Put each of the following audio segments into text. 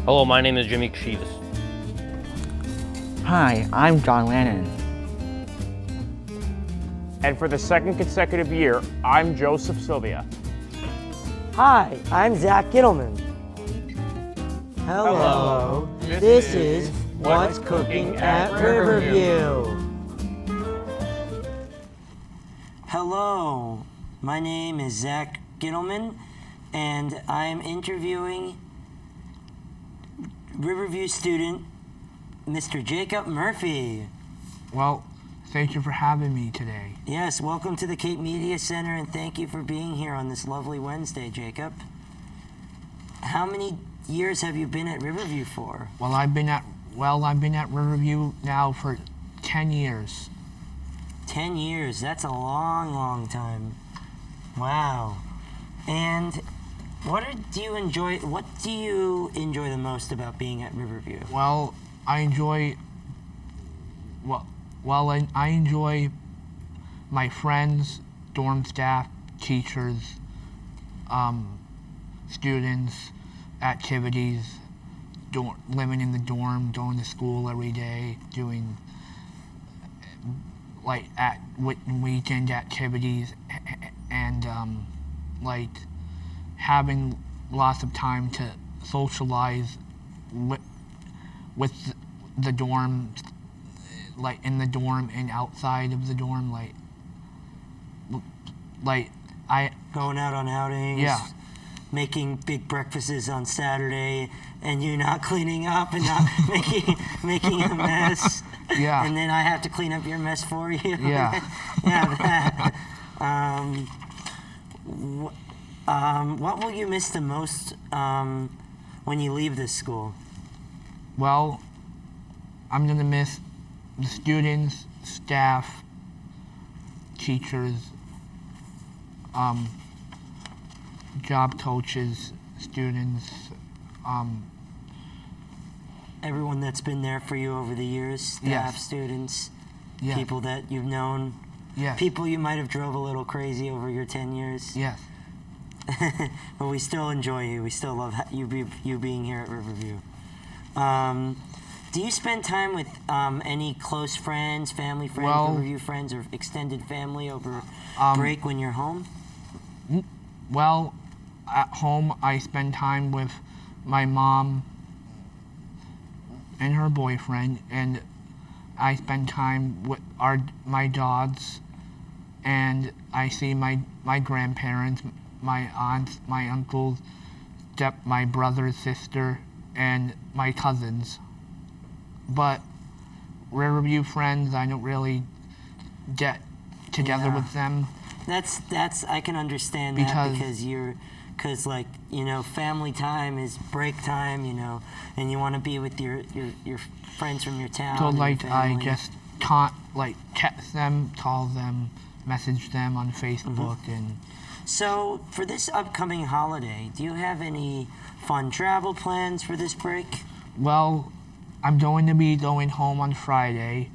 Hello, my name is Jimmy Kashivas. Hi, I'm John Lannon. And for the second consecutive year, I'm Joseph Sylvia. Hi, I'm Zack Gittleman. Hello. This is What's Cooking at Riverview. Hello, my name is Zack Gittleman, and I'm interviewing Riverview student Mr. Jacob Murphy. Well, thank you for having me today. Yes, welcome to the Cape Media Center, and thank you for being here on this lovely Wednesday, Jacob. How many years have you been at Riverview for? Well, I've been at Riverview now for 10 years. 10 years, that's a long, long time. Wow. And what do you enjoy the most about being at Riverview? Well, I enjoy my friends, dorm staff, teachers, students, activities, living in the dorm, going to school every day, doing weekend activities, and having lots of time to socialize with the dorm, in the dorm and outside of the dorm, Going out on outings. Yeah. Making big breakfasts on Saturday, and you not cleaning up and not making a mess. Yeah. And then I have to clean up your mess for you. Yeah. Yeah. What will you miss the most when you leave this school? Well, I'm gonna miss the students, staff, teachers, job coaches, students, Everyone that's been there for you over the years, staff, Yes. students, Yes. people that you've known, Yes. people you might have drove a little crazy over your 10 years. Yes. But we still enjoy you. We still love you being here at Riverview. Do you spend time with any close friends, family friends, Well- Riverview friends, or extended family over break when you're home? Well, at home I spend time with my mom and her boyfriend, and I spend time with my dogs, and I see my grandparents, my aunts, my uncles, my brother, sister, and my cousins. But Riverview friends, I don't really get together Yeah. with them. That's I can understand that because family time is break time, and you want to be with your friends from your town. So and your I family. just can't text them, call them, message them on Facebook, and So for this upcoming holiday, do you have any fun travel plans for this break? well, I'm going to be going home on Friday,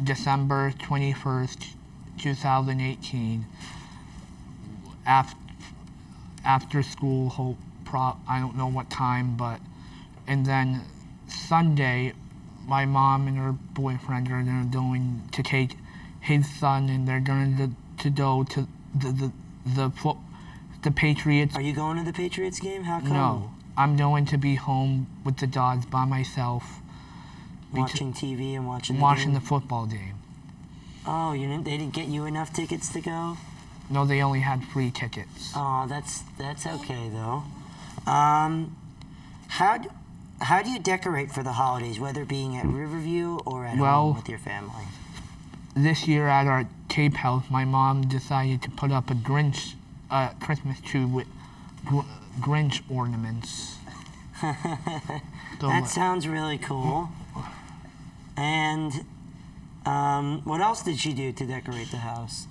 December 21st, 2018. After school, I don't know what time, and then Sunday, my mom and her boyfriend are going to take his son, and they're going to go to the Patriots. Are you going to the Patriots game? How come? No, I'm going to be home with the dogs by myself, Watching TV and watching watching the the game? football game. Oh, they didn't get you enough tickets to go? No, they only had free tickets. Oh, that's okay though. How do you decorate for the holidays, whether being at Riverview or at home with your family? This year at our Cape house, my mom decided to put up a Christmas tree with Grinch ornaments. That sounds really cool. And what else did she do to decorate the house?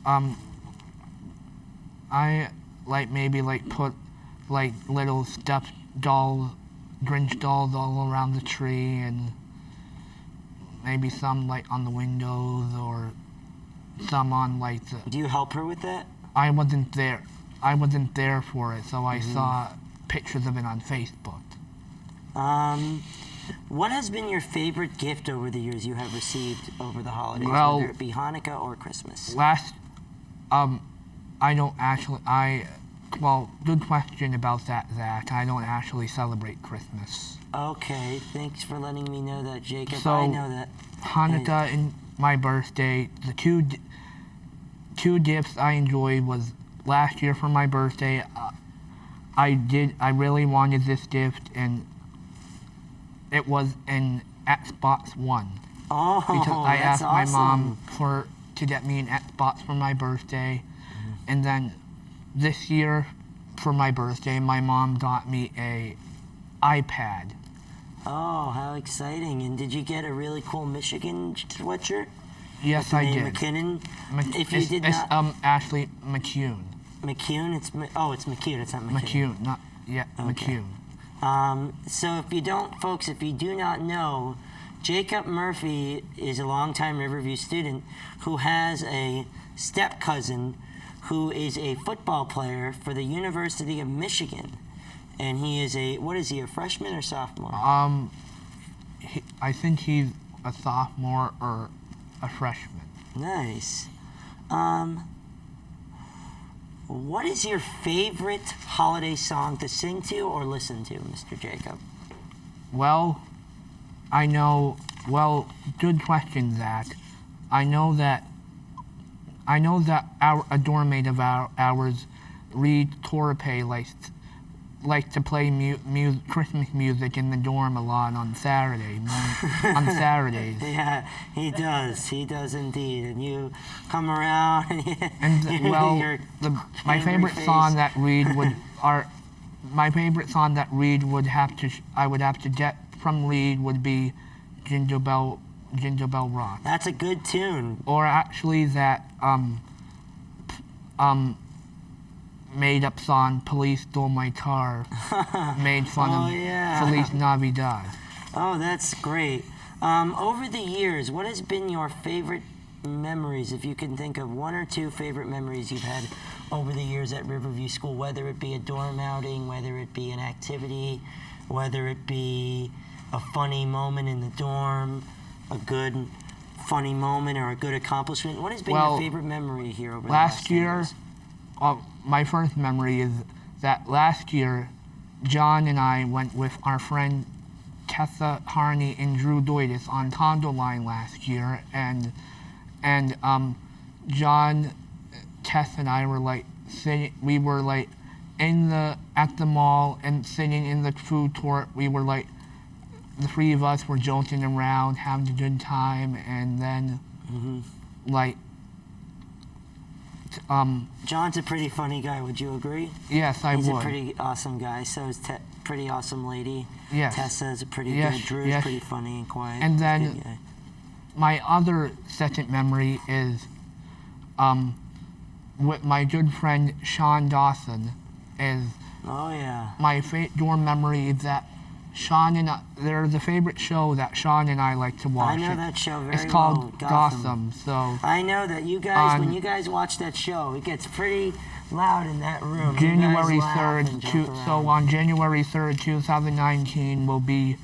I put little stuffed dolls, Grinch dolls all around the tree, and maybe some on the windows, or some on the. Do you help her with that? I wasn't there. I wasn't there for it, so I saw pictures of it on Facebook. What has been your favorite gift over the years you have received over the holidays, Well, whether it be Hanukkah or Christmas? I don't actually, well, good question about that, Zach. I don't actually celebrate Christmas. Okay, thanks for letting me know that, Jacob. So, I know that. Hanukkah and my birthday, the two gifts I enjoyed was last year for my birthday. I really wanted this gift, and it was an Xbox One. Oh, Because I that's asked my awesome. mom to get me an Xbox for my birthday, and then this year for my birthday, my mom got me a iPad. Oh, how exciting. And did you get a really cool Michigan sweatshirt? Yes, With the I name did. McKinnon? If you it's, did it's, not... Ashley McCune. McCune? It's McCune. It's not McKinnon. McCune, not yeah, Okay. McCune. So if you do not know, Jacob Murphy is a longtime Riverview student who has a step cousin who is a football player for the University of Michigan. And he is a freshman or sophomore? I think he's a sophomore or a freshman. Nice. What is your favorite holiday song to sing to or listen to, Mr. Jacob? Well, good question, Zach. I know that a dormmate of ours, Reed Torpe, likes to play Christmas music in the dorm a lot on Saturdays. Yeah, he does. He does indeed. And you come around and And my favorite song that Reed would I would have to get from Reed would be Jingle Bell Rock. That's a good tune. Or actually that made up song Police Stole My Car made fun Oh, of yeah. Feliz Navidad. Oh, that's great. Over the years, what has been your favorite memories, if you can think of one or two favorite memories you've had over the years at Riverview School, whether it be a dorm outing, whether it be an activity, whether it be a funny moment in the dorm, a good funny moment or a good accomplishment? What has been your favorite memory here over the last 10 year? years? My first memory is that last year, John and I went with our friend Tessa Harney and Drew Doidis on Tondo Line last year, and John, Tess, and I were sitting. We were at the mall and sitting in the food court. We were the three of us were joking around, having a good time, and then John's a pretty funny guy, would you agree? Yes, I would. He's a pretty awesome guy. So is pretty awesome lady. Yes. Tessa's a pretty good. Drew's pretty funny and quiet. And then my other second memory is with my good friend Sean Dawson. Oh yeah. My dorm memory is that Sean and there's a favorite show that Sean and I like to watch. I know that show very well. It's called Gotham. So I know that you guys, when you guys watch that show, it gets pretty loud in that room. January 3rd. So on January 3rd, 2019, will be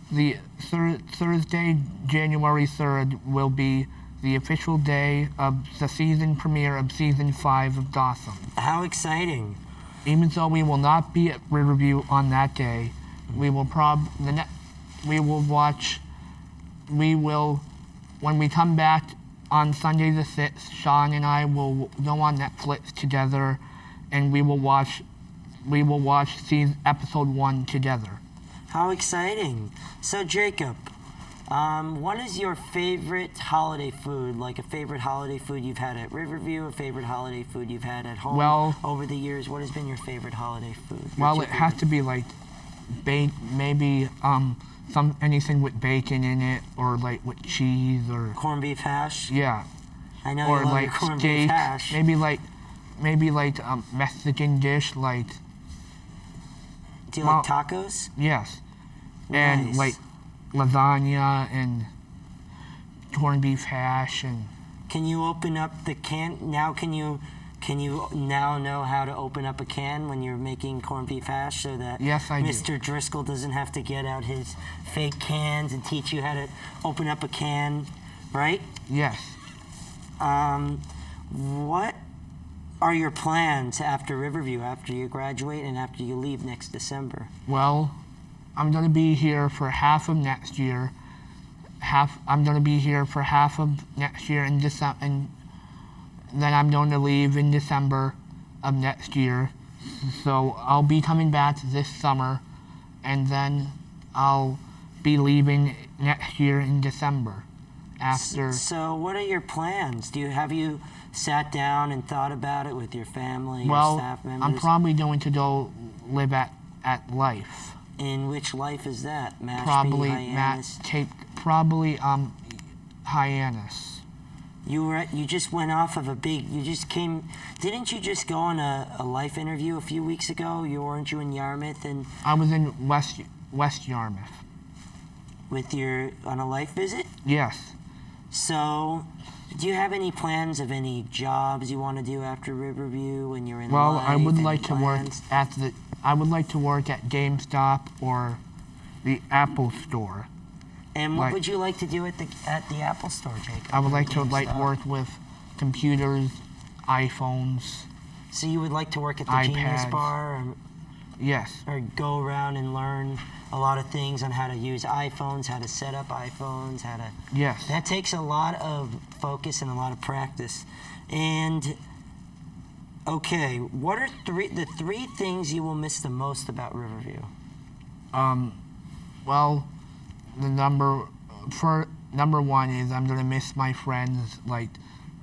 the Thursday, January 3rd, will be the official day of the season premiere of season 5 of Gotham. How exciting! Even though we will not be at Riverview on that day, we will when we come back on Sunday the 6th, Sean and I will go on Netflix together, and we will watch season episode 1 together. How exciting! So Jacob, what is your favorite holiday food? Like a favorite holiday food you've had at Riverview, a favorite holiday food you've had at home over the years? What has been your favorite holiday food? It has to be maybe anything with bacon in it, or with cheese, or corned beef hash. Yeah. I know or you love your corned beef hash. Maybe Mexican dish Do you like tacos? Yes. Nice. And lasagna and corned beef hash and. Can you open up the can? Now can you Can you now know how to open up a can when you're making corned beef hash so that Yes, I do. Mr. Driscoll doesn't have to get out his fake cans and teach you how to open up a can, right? Yes. What are your plans after Riverview, after you graduate and after you leave next December? Well, I'm going to be here for half of next year. I'm going to be here for half of next year in December, and then I'm going to leave in December of next year. So I'll be coming back this summer, and then I'll be leaving next year in December. After. So what are your plans? Have you sat down and thought about it with your family, Well, your staff members? I'm probably going to go live at Life. In which Life is that? Mashpee, Probably Hyannis? Hyannis. You just went off of didn't you just go on a Life interview a few weeks ago? Weren't you in Yarmouth and I was in West Yarmouth. on a Life visit? Yes. So, do you have any plans of any jobs you want to do after Riverview when you're in Well, Life? I would Any like to work plans? I would like to work at GameStop or the Apple Store. And what like- would you like to do at the Apple Store, Jacob? I would like to GameStop? work with computers, iPhones. So you would like to work at the Genius iPads. Bar Yes. or go around and learn a lot of things on how to use iPhones, how to set up iPhones, how to... Yes. That takes a lot of focus and a lot of practice. And, okay, what are the three things you will miss the most about Riverview? Well, number one is I'm gonna miss my friends, like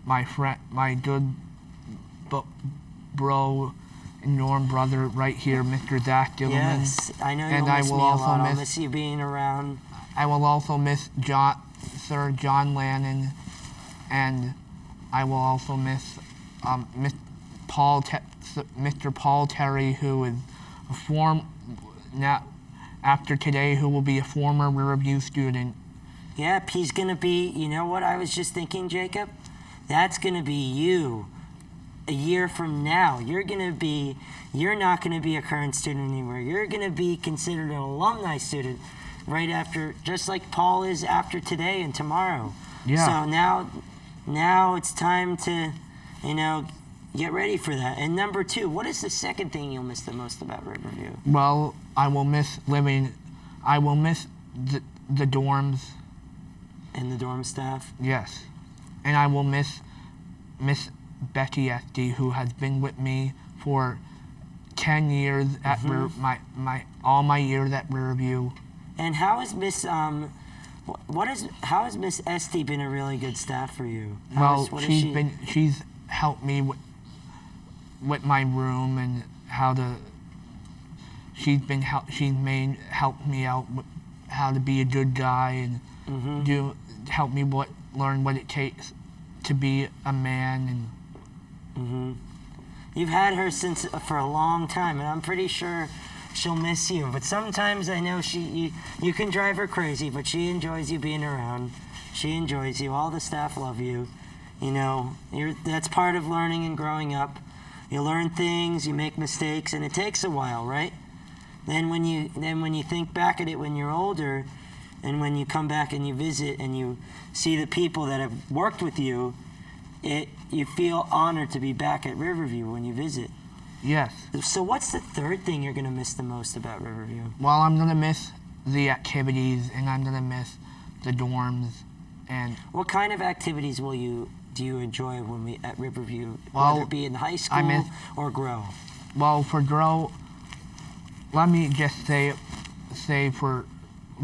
my good bro and Norm brother right here, Mr. Zack Gilliman. Yes, I know And you'll I miss me will a also lot. I'll miss- miss you being around. I will also miss Sir John Lannon, and I will also miss Mr. Paul Terry, who is after today, who will be a former Riverview student. Yep, he's going to be, you know what I was just thinking, Jacob? That's going to be you a year from now. You're not going to be a current student anymore. You're going to be considered an alumni student right after, just like Paul is after today and tomorrow. Yeah. So now it's time to, get ready for that. And number two, what is the second thing you'll miss the most about Riverview? Well, I will miss the dorms. And the dorm staff? Yes. And I will miss Miss Betty Esty, who has been with me for 10 years at all my years at Riverview. And how has Miss Esty been a really good staff for you? She's helped me with my room and how to. Helped me out with how to be a good guy and help me learn what it takes to be a man and. You've had her for a long time, and I'm pretty sure she'll miss you. But sometimes I know you can drive her crazy, but she enjoys you being around. She enjoys you. All the staff love you. That's part of learning and growing up. You learn things, you make mistakes, and it takes a while, right? Then when you think back at it when you're older, and when you come back and you visit and you see the people that have worked with you, you feel honored to be back at Riverview when you visit. Yes. So what's the third thing you're going to miss the most about Riverview? Well, I'm gonna miss the activities, and I'm gonna miss the dorms, and. What kind of activities do you enjoy at Riverview, Well, whether it be in high school or grow? Well, for grow, let me just say for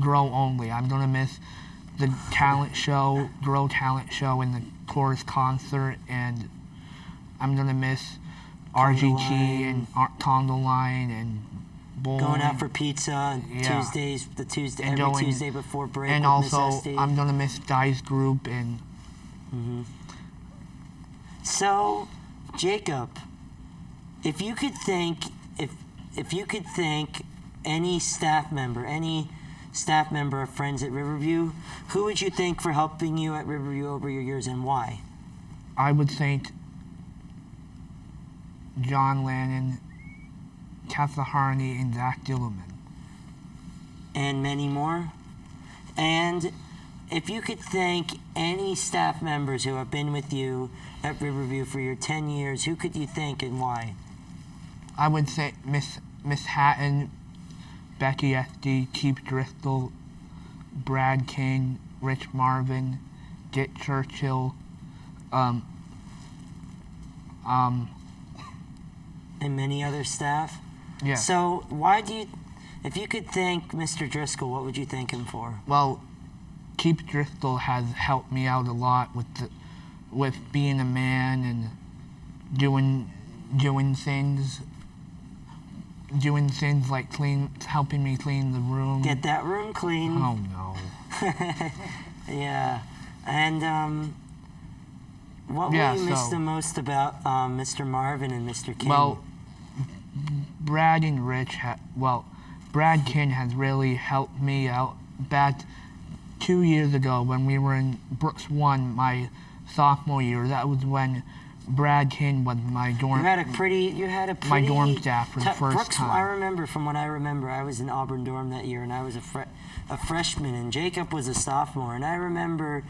grow only, I'm gonna miss the grow talent show, and the chorus concert, and I'm gonna miss RGT and Conga Line and bowling. Going out for pizza on Yeah. every Tuesday before break. And with also, Miss Esty. I'm gonna miss Dice Group and. So, Jacob, if you could thank any staff member of Friends at Riverview, who would you thank for helping you at Riverview over your years, and why? I would thank John Lannon, Tessa Harney, and Zack Dillerman. And many more. And if you could thank any staff members who have been with you at Riverview for your 10 years, who could you thank and why? I would say Miss Hatton, Becky SD, Keith Driscoll, Brad King, Rich Marvin, Dick Churchill, And many other staff? yeah. So if you could thank Mr. Driscoll, what would you thank him for? Well, Keith Driscoll has helped me out a lot with being a man and doing things like helping me clean the room. Get that room clean. Oh no. Yeah. And what will you miss the most about Mr. Marvin and Mr. King? Well, Brad and Rich, Brad King has really helped me out. Back 2 years ago when we were in Brooks 1, my sophomore year, that was when Brad King was my dorm. You had a pretty my dorm staff for the first Brooks, time. I remember, from what I remember, I was in Auburn dorm that year, and I was a freshman, and Jacob was a sophomore, and I remember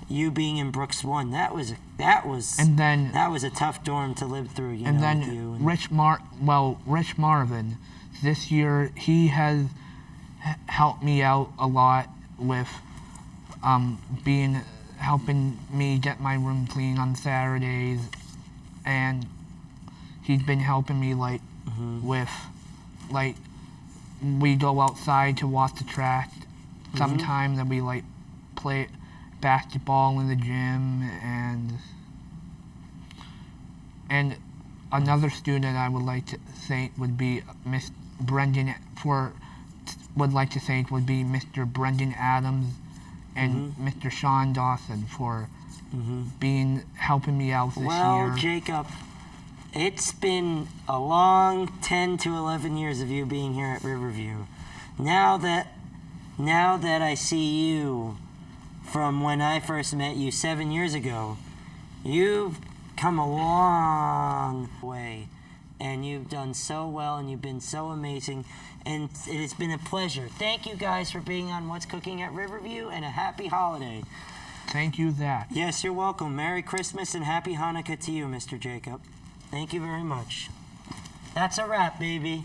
you being in Brooks 1. That was a tough dorm to live through. You and know, then with you and Rich Marvin, this year he has helped me out a lot with helping me get my room clean on Saturdays, and he's been helping me with we go outside to watch the track sometimes, and we play basketball in the gym, and another student I would like to thank would be Miss Brendan would like to thank would be Mr. Brendan Adams and Mr. Sean Dawson for helping me out this year. Well, Jacob, it's been a long 10 to 11 years of you being here at Riverview. Now that I see you from when I first met you 7 years ago, you've come a long way, and you've done so well, and you've been so amazing, and it has been a pleasure. Thank you guys for being on What's Cooking at Riverview, and a happy holiday. Thank you, Zack. Yes, you're welcome. Merry Christmas and Happy Hanukkah to you, Mr. Jacob. Thank you very much. That's a wrap, baby.